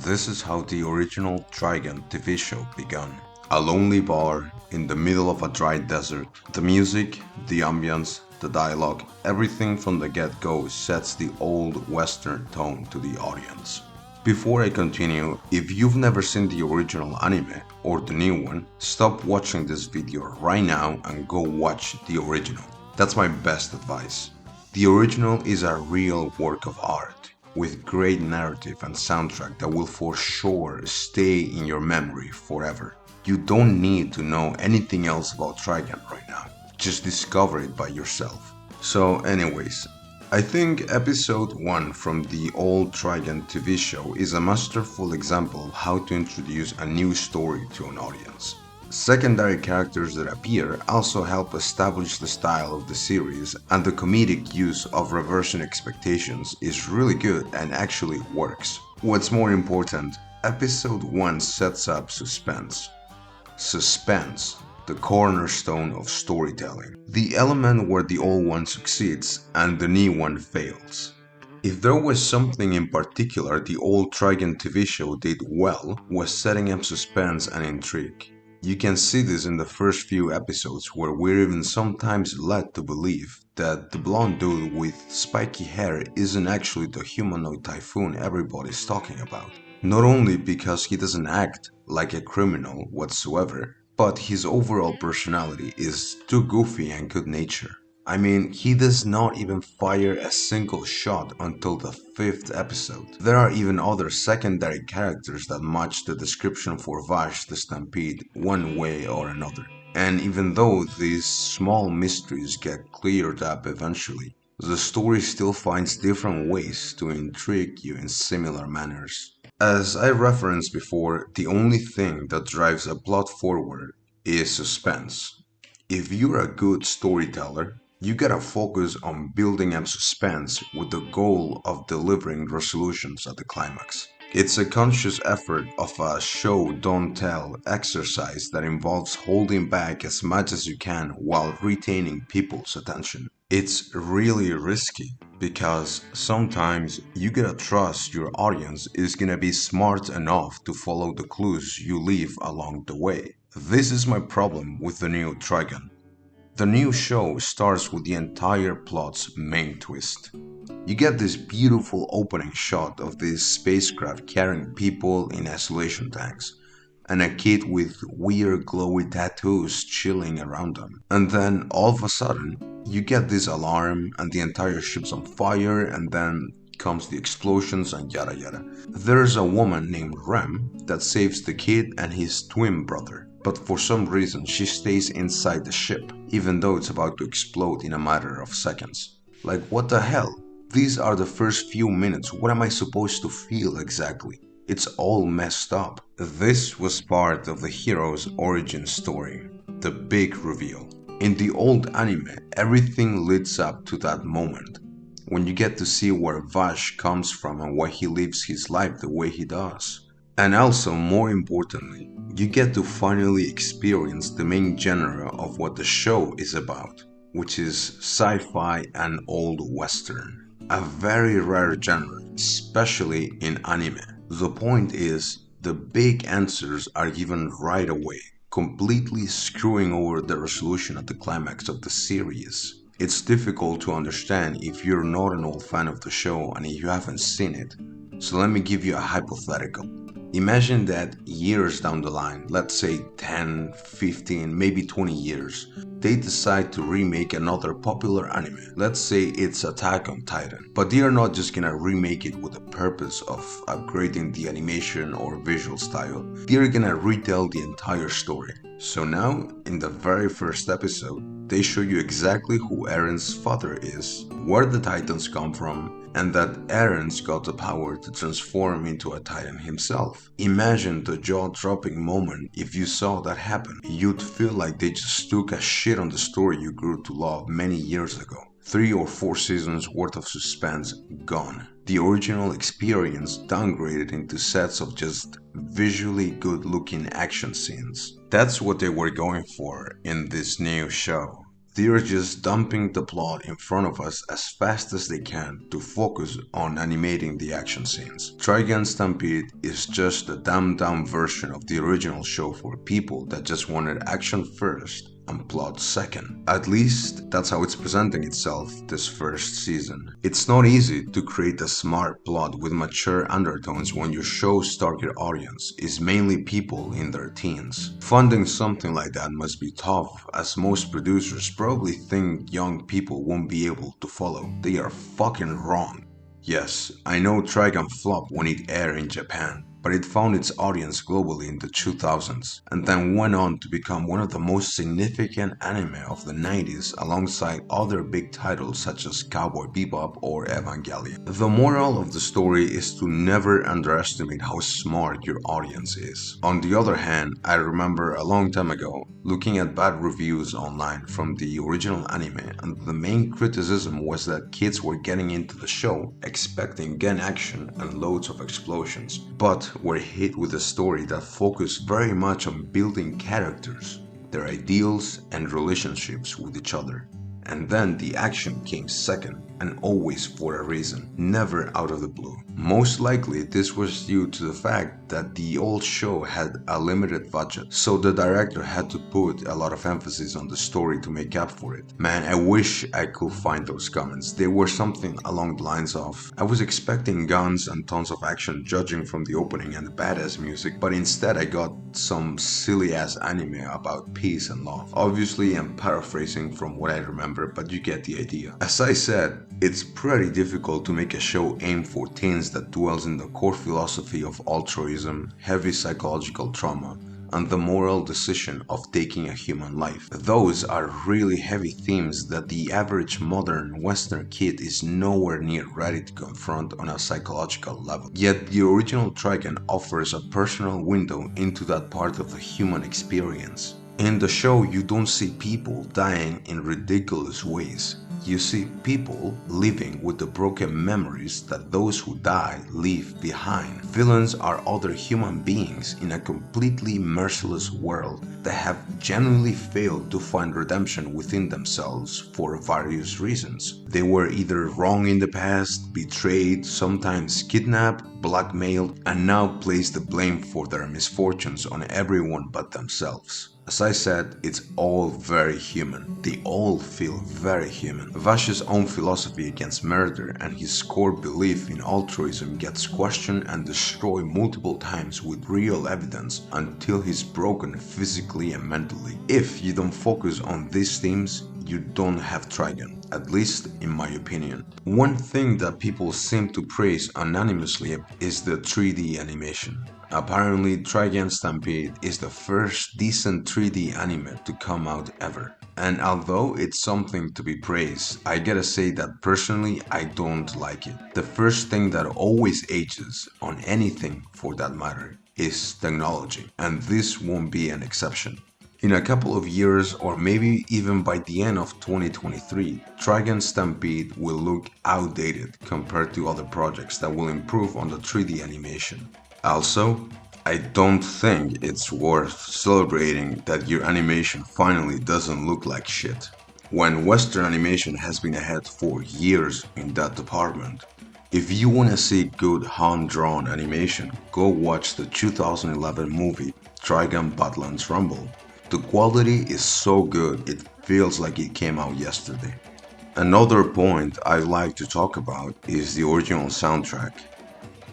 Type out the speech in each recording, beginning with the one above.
This is how the original Trigun TV show began. A lonely bar in the middle of a dry desert. The music, the ambience, the dialogue, everything from the get-go sets the old western tone to the audience. Before I continue, if you've never seen the original anime or the new one, stop watching this video right now and go watch the original. That's my best advice. The original is a real work of art, with great narrative and soundtrack that will for sure stay in your memory forever. You don't need to know anything else about Trigun right now, just discover it by yourself. So anyways, I think episode 1 from the old Trigun TV show is a masterful example of how to introduce a new story to an audience. Secondary characters that appear also help establish the style of the series, and the comedic use of reversing expectations is really good and actually works. What's more important, episode 1 sets up suspense. Suspense, the cornerstone of storytelling. The element where the old one succeeds and the new one fails. If there was something in particular the old Trigun TV show did well, was setting up suspense and intrigue. You can see this in the first few episodes where we're even sometimes led to believe that the blonde dude with spiky hair isn't actually the humanoid typhoon everybody's talking about. Not only because he doesn't act like a criminal whatsoever, but his overall personality is too goofy and good-natured. I mean, he does not even fire a single shot until the 5th episode. There are even other secondary characters that match the description for Vash the Stampede one way or another. And even though these small mysteries get cleared up eventually, the story still finds different ways to intrigue you in similar manners. As I referenced before, the only thing that drives a plot forward is suspense. If you're a good storyteller, you gotta focus on building up suspense with the goal of delivering resolutions at the climax. It's a conscious effort of a show don't tell exercise that involves holding back as much as you can while retaining people's attention. It's really risky because sometimes you gotta trust your audience is gonna be smart enough to follow the clues you leave along the way. This is my problem with the new Trigun. The new show starts with the entire plot's main twist. You get this beautiful opening shot of this spacecraft carrying people in isolation tanks, and a kid with weird glowy tattoos chilling around them. And then all of a sudden, you get this alarm and the entire ship's on fire, and then comes the explosions and yada yada. There's a woman named Rem that saves the kid and his twin brother, but for some reason she stays inside the ship, even though it's about to explode in a matter of seconds. Like, what the hell? These are the first few minutes, what am I supposed to feel exactly? It's all messed up. This was part of the hero's origin story, the big reveal. In the old anime, everything leads up to that moment, when you get to see where Vash comes from and why he lives his life the way he does. And also, more importantly, you get to finally experience the main genre of what the show is about, which is sci-fi and old western. A very rare genre, especially in anime. The point is, the big answers are given right away, completely screwing over the resolution at the climax of the series. It's difficult to understand if you're not an old fan of the show and if you haven't seen it. So let me give you a hypothetical. Imagine that years down the line, let's say 10, 15, maybe 20 years, they decide to remake another popular anime. Let's say it's Attack on Titan. But they are not just gonna remake it with the purpose of upgrading the animation or visual style. They're gonna retell the entire story. So now, in the very first episode, they show you exactly who Eren's father is, where the Titans come from, and that Eren's got the power to transform into a Titan himself. Imagine the jaw-dropping moment if you saw that happen. You'd feel like they just took a shit on the story you grew to love many years ago. 3 or 4 seasons worth of suspense gone. The original experience downgraded into sets of just visually good-looking action scenes. That's what they were going for in this new show. They're just dumping the plot in front of us as fast as they can to focus on animating the action scenes. Trigun Stampede is just a dumbed down version of the original show for people that just wanted action first and plot second. At least that's how it's presenting itself this first season. It's not easy to create a smart plot with mature undertones when your show's target audience is mainly people in their teens. Funding something like that must be tough, as most producers probably think young people won't be able to follow. They are fucking wrong. Yes, I know Trigun flopped when it aired in Japan, but it found its audience globally in the 2000s, and then went on to become one of the most significant anime of the 90s alongside other big titles such as Cowboy Bebop or Evangelion. The moral of the story is to never underestimate how smart your audience is. On the other hand, I remember a long time ago looking at bad reviews online from the original anime, and the main criticism was that kids were getting into the show expecting gun action and loads of explosions, but were hit with a story that focused very much on building characters, their ideals and relationships with each other. And then the action came second, and always for a reason, never out of the blue. Most likely this was due to the fact that the old show had a limited budget, so the director had to put a lot of emphasis on the story to make up for it. Man, I wish I could find those comments. They were something along the lines of, I was expecting guns and tons of action judging from the opening and the badass music, but instead I got some silly ass anime about peace and love. Obviously I'm paraphrasing from what I remember, but you get the idea. As I said, it's pretty difficult to make a show aimed for teens that dwells in the core philosophy of altruism, heavy psychological trauma, and the moral decision of taking a human life. Those are really heavy themes that the average modern Western kid is nowhere near ready to confront on a psychological level. Yet the original Trigun offers a personal window into that part of the human experience. In the show, you don't see people dying in ridiculous ways. You see people living with the broken memories that those who die leave behind. Villains are other human beings in a completely merciless world that have genuinely failed to find redemption within themselves for various reasons. They were either wrong in the past, betrayed, sometimes kidnapped, blackmailed, and now place the blame for their misfortunes on everyone but themselves. As I said, it's all very human. They all feel very human. Vash's own philosophy against murder and his core belief in altruism gets questioned and destroyed multiple times with real evidence until he's broken physically and mentally. If you don't focus on these themes, you don't have Trigun, at least in my opinion. One thing that people seem to praise unanimously is the 3D animation. Apparently, Trigun Stampede is the first decent 3D anime to come out ever. And although it's something to be praised, I gotta say that personally I don't like it. The first thing that always ages, on anything for that matter, is technology, and this won't be an exception. In a couple of years, or maybe even by the end of 2023, Trigun Stampede will look outdated compared to other projects that will improve on the 3D animation. Also, I don't think it's worth celebrating that your animation finally doesn't look like shit, when Western animation has been ahead for years in that department. If you wanna see good hand-drawn animation, go watch the 2011 movie Trigun Badlands Rumble. The quality is so good it feels like it came out yesterday. Another point I'd like to talk about is the original soundtrack.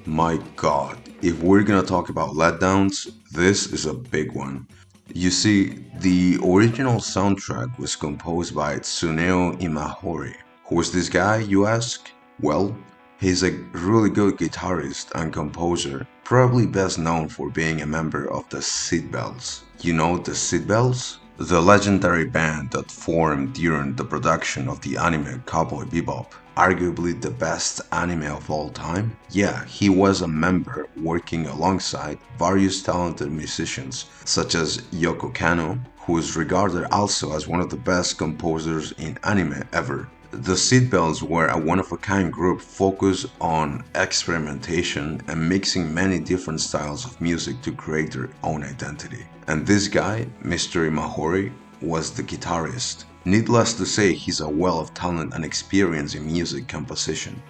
My god, if we're gonna talk about letdowns, this is a big one. You see, the original soundtrack was composed by Tsuneo Imahori. Who is this guy, you ask? Well, he's a really good guitarist and composer, probably best known for being a member of the Seatbelts. You know the Seatbelts? The legendary band that formed during the production of the anime Cowboy Bebop, arguably the best anime of all time? Yeah, he was a member working alongside various talented musicians such as Yoko Kanno, who is regarded also as one of the best composers in anime ever. The Seatbelts were a one-of-a-kind group focused on experimentation and mixing many different styles of music to create their own identity. And this guy, Mr. Imahori, was the guitarist. Needless to say, he's a well of talent and experience in music composition.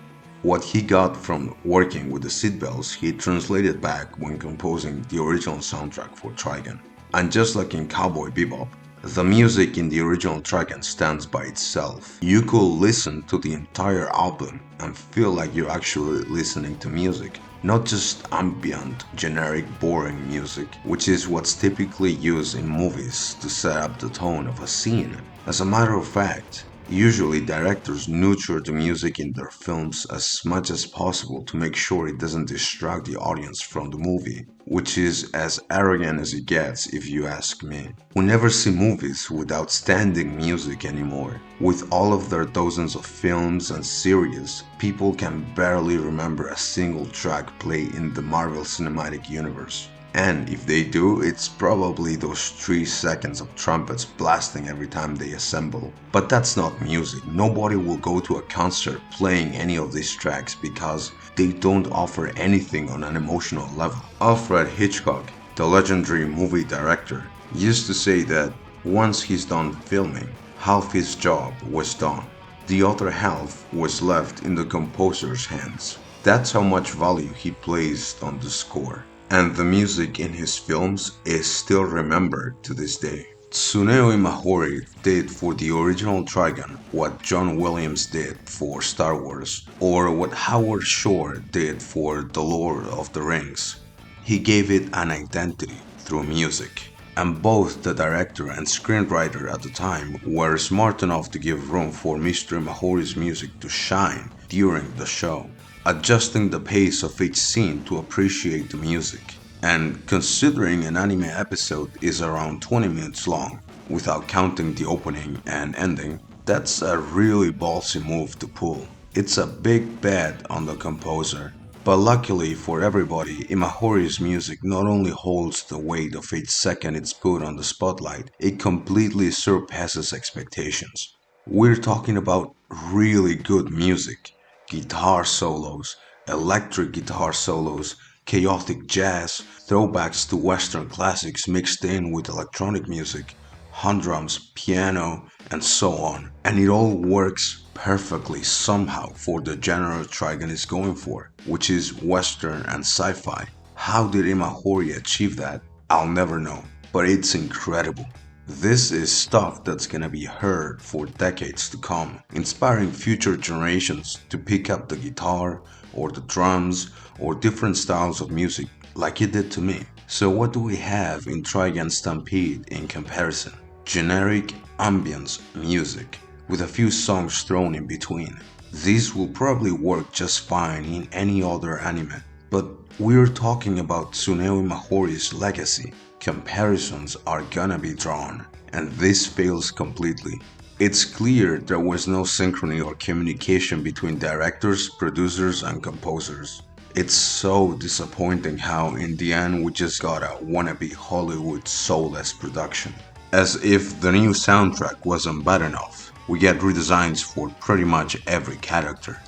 What he got from working with the seatbelts, he translated back when composing the original soundtrack for Trigun. And just like in Cowboy Bebop, the music in the original Trigun stands by itself. You could listen to the entire album and feel like you're actually listening to music, not just ambient, generic, boring music, which is what's typically used in movies to set up the tone of a scene. As a matter of fact, usually directors nurture the music in their films as much as possible to make sure it doesn't distract the audience from the movie, which is as arrogant as it gets if you ask me. We never see movies with outstanding music anymore. With all of their dozens of films and series, people can barely remember a single track played in the Marvel Cinematic Universe. And if they do, it's probably those 3 seconds of trumpets blasting every time they assemble. But that's not music. Nobody will go to a concert playing any of these tracks because they don't offer anything on an emotional level. Alfred Hitchcock, the legendary movie director, used to say that once he's done filming, half his job was done. The other half was left in the composer's hands. That's how much value he placed on the score. And the music in his films is still remembered to this day. Tsuneo Imahori did for the original Trigun what John Williams did for Star Wars, or what Howard Shore did for The Lord of the Rings. He gave it an identity through music. And both the director and screenwriter at the time were smart enough to give room for Mr. Imahori's music to shine during the show, adjusting the pace of each scene to appreciate the music. And considering an anime episode is around 20 minutes long, without counting the opening and ending, that's a really ballsy move to pull. It's a big bet on the composer. But luckily for everybody, Imahori's music not only holds the weight of each second it's put on the spotlight, it completely surpasses expectations. We're talking about really good music. Guitar solos, electric guitar solos, chaotic jazz, throwbacks to Western classics mixed in with electronic music, humdrums, piano, and so on. And it all works perfectly somehow for the genre Trigun is going for, which is Western and sci-fi. How did Imahori achieve that? I'll never know, but it's incredible. This is stuff that's gonna be heard for decades to come, inspiring future generations to pick up the guitar or the drums or different styles of music like it did to me. So what do we have in Trigun Stampede in comparison? Generic ambience music with a few songs thrown in between. These will probably work just fine in any other anime, but we're talking about Tsuneo Imahori's legacy. Comparisons are gonna be drawn, and this fails completely. It's clear there was no synchrony or communication between directors, producers, and composers. It's so disappointing how in the end we just got a wannabe Hollywood soulless production. As if the new soundtrack wasn't bad enough, we get redesigns for pretty much every character.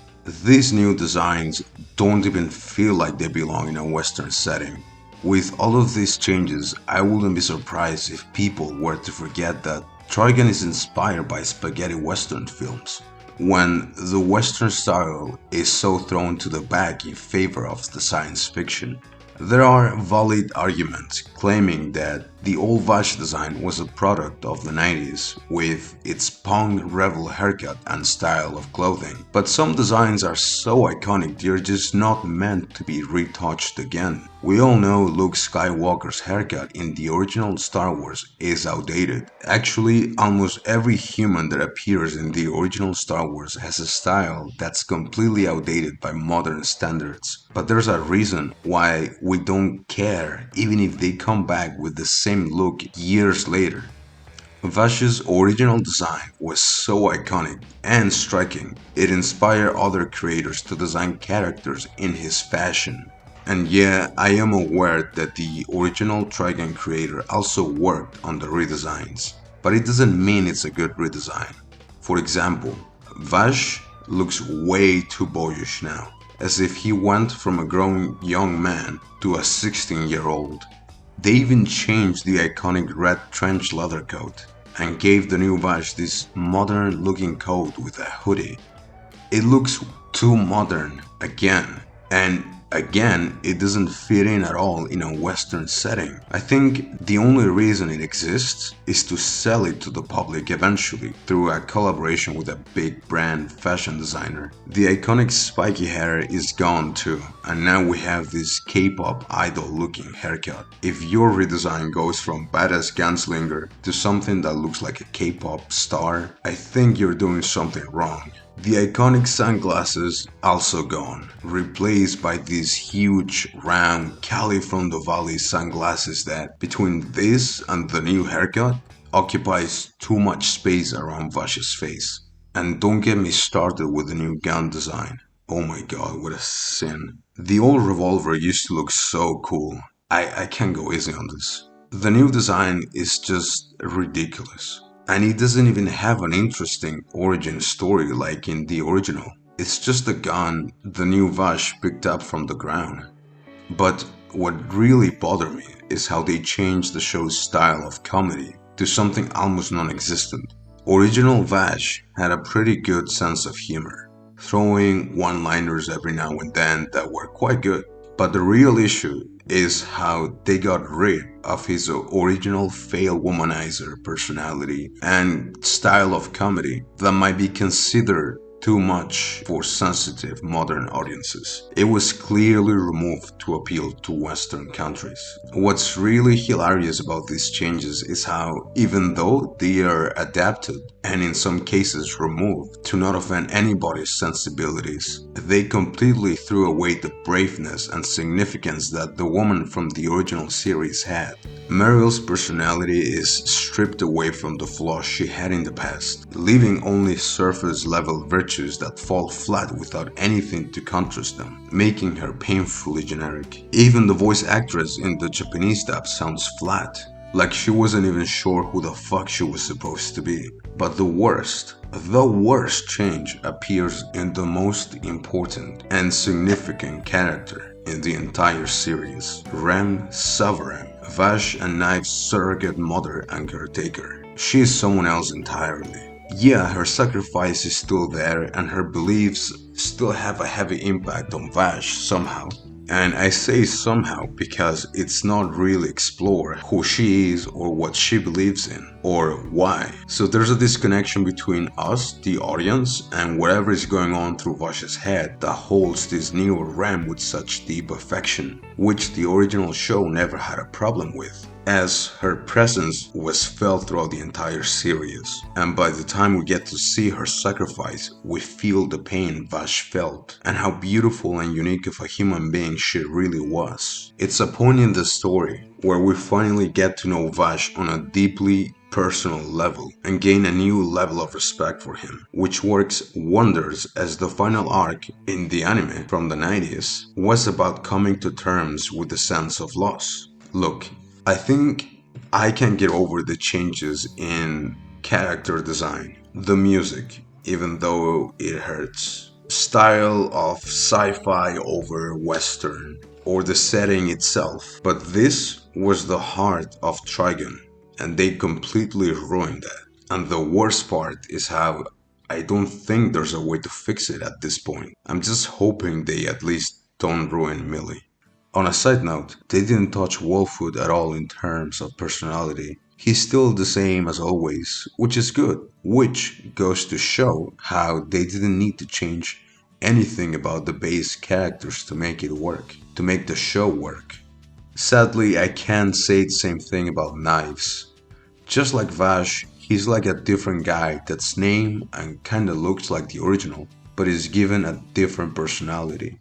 These new designs don't even feel like they belong in a Western setting. With all of these changes, I wouldn't be surprised if people were to forget that Trigun is inspired by spaghetti Western films, when the Western style is so thrown to the back in favor of the science fiction. There are valid arguments claiming that the old Vash design was a product of the 90s with its punk rebel haircut and style of clothing, but some designs are so iconic they're just not meant to be retouched again. We all know Luke Skywalker's haircut in the original Star Wars is outdated. Actually, almost every human that appears in the original Star Wars has a style that's completely outdated by modern standards. But there's a reason why we don't care even if they come back with the same look years later. Vash's original design was so iconic and striking, it inspired other creators to design characters in his fashion. And yeah, I am aware that the original Trigun creator also worked on the redesigns, but it doesn't mean it's a good redesign. For example, Vash looks way too boyish now, as if he went from a grown young man to a 16-year-old. They even changed the iconic red trench leather coat, and gave the new Vash this modern looking coat with a hoodie. It looks too modern again, and again, it doesn't fit in at all in a Western setting. I think the only reason it exists is to sell it to the public eventually through a collaboration with a big brand fashion designer. The iconic spiky hair is gone too, and now we have this K-pop idol looking haircut. If your redesign goes from badass gunslinger to something that looks like a K-pop star, I think you're doing something wrong. The iconic sunglasses also gone, replaced by these huge, round Cali from the Valley sunglasses that, between this and the new haircut, occupies too much space around Vash's face. And don't get me started with the new gun design. Oh my god, what a sin. The old revolver used to look so cool. I can't go easy on this. The new design is just ridiculous. And it doesn't even have an interesting origin story like in the original. It's just a gun the new Vash picked up from the ground. But what really bothered me is how they changed the show's style of comedy to something almost non-existent. Original Vash had a pretty good sense of humor, throwing one-liners every now and then that were quite good. But the real issue is how they got rid of his original fail womanizer personality and style of comedy that might be considered too much for sensitive modern audiences. It was clearly removed to appeal to Western countries. What's really hilarious about these changes is how, even though they are adapted and in some cases removed to not offend anybody's sensibilities, they completely threw away the braveness and significance that the woman from the original series had. Mariel's personality is stripped away from the flaws she had in the past, leaving only surface-level virtues that fall flat without anything to contrast them, making her painfully generic. Even the voice actress in the Japanese dub sounds flat, like she wasn't even sure who the fuck she was supposed to be. But the worst change appears in the most important and significant character in the entire series, Rem Savaram, Vash and Knife's surrogate mother and caretaker. She is someone else entirely. Yeah, her sacrifice is still there and her beliefs still have a heavy impact on Vash somehow. And I say somehow because it's not really explored who she is or what she believes in or why. So there's a disconnection between us, the audience, and whatever is going on through Vash's head that holds this new Rem with such deep affection, which the original show never had a problem with, as her presence was felt throughout the entire series. And by the time we get to see her sacrifice, we feel the pain Vash felt and how beautiful and unique of a human being she really was. It's a point in the story where we finally get to know Vash on a deeply personal level and gain a new level of respect for him, which works wonders as the final arc in the anime from the 90s was about coming to terms with the sense of loss. Look, I think I can get over the changes in character design, the music, even though it hurts, style of sci-fi over Western, or the setting itself, but this was the heart of Trigun, and they completely ruined that. And the worst part is how I don't think there's a way to fix it at this point. I'm just hoping they at least don't ruin Millie. On a side note, they didn't touch Wolfwood at all in terms of personality. He's still the same as always, which is good, which goes to show how they didn't need to change anything about the base characters to make it work, to make the show work. Sadly, I can't say the same thing about Knives. Just like Vash, he's like a different guy that's named and kinda looks like the original, but is given a different personality.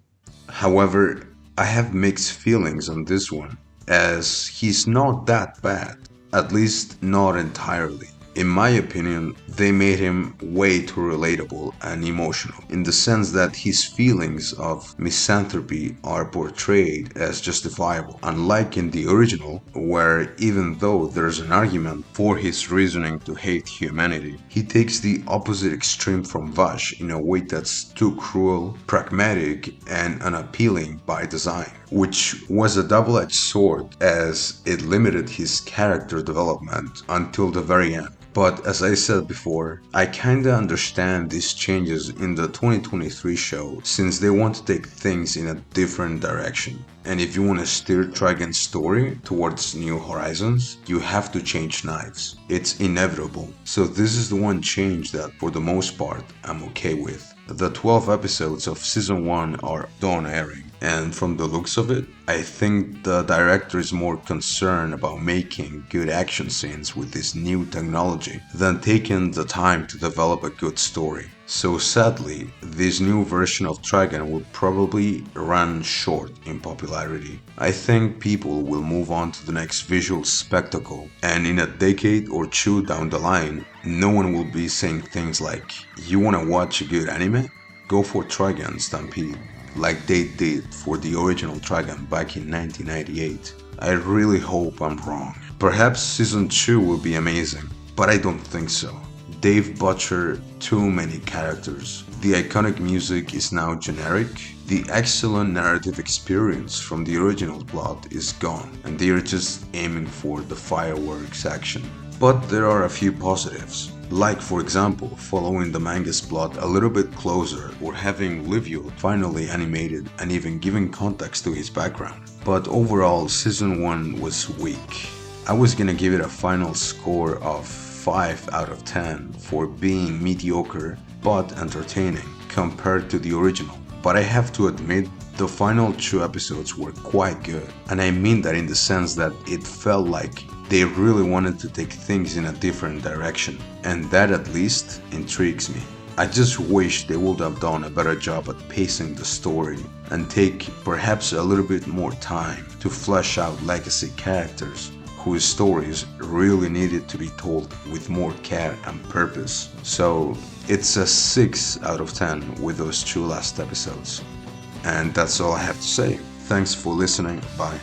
However, I have mixed feelings on this one, as he's not that bad, at least not entirely. In my opinion, they made him way too relatable and emotional, in the sense that his feelings of misanthropy are portrayed as justifiable, unlike in the original, where even though there's an argument for his reasoning to hate humanity, he takes the opposite extreme from Vash in a way that's too cruel, pragmatic, and unappealing by design, which was a double-edged sword as it limited his character development until the very end. But as I said before, I kinda understand these changes in the 2023 show since they want to take things in a different direction. And if you want to steer Trigun's story towards new horizons, you have to change knives. It's inevitable. So this is the one change that, for the most part, I'm okay with. The 12 episodes of season 1 are done airing, and from the looks of it, I think the director is more concerned about making good action scenes with this new technology than taking the time to develop a good story. So sadly, this new version of Trigun will probably run short in popularity. I think people will move on to the next visual spectacle, and in a decade or two down the line, no one will be saying things like, "You wanna watch a good anime? Go for Trigun Stampede," like they did for the original Trigun back in 1998. I really hope I'm wrong. Perhaps season 2 will be amazing, but I don't think so. They've butchered too many characters. The iconic music is now generic. The excellent narrative experience from the original plot is gone, and they're just aiming for the fireworks action. But there are a few positives, like for example following the manga's plot a little bit closer or having Livio finally animated and even giving context to his background. But overall, season 1 was weak. I was gonna give it a final score of 5 out of 10 for being mediocre but entertaining compared to the original. But I have to admit, the final 2 episodes were quite good, and I mean that in the sense that it felt like they really wanted to take things in a different direction, and that at least intrigues me. I just wish they would have done a better job at pacing the story and take perhaps a little bit more time to flesh out legacy characters whose stories really needed to be told with more care and purpose. So it's a 6 out of 10 with those 2 last episodes. And that's all I have to say. Thanks for listening. Bye.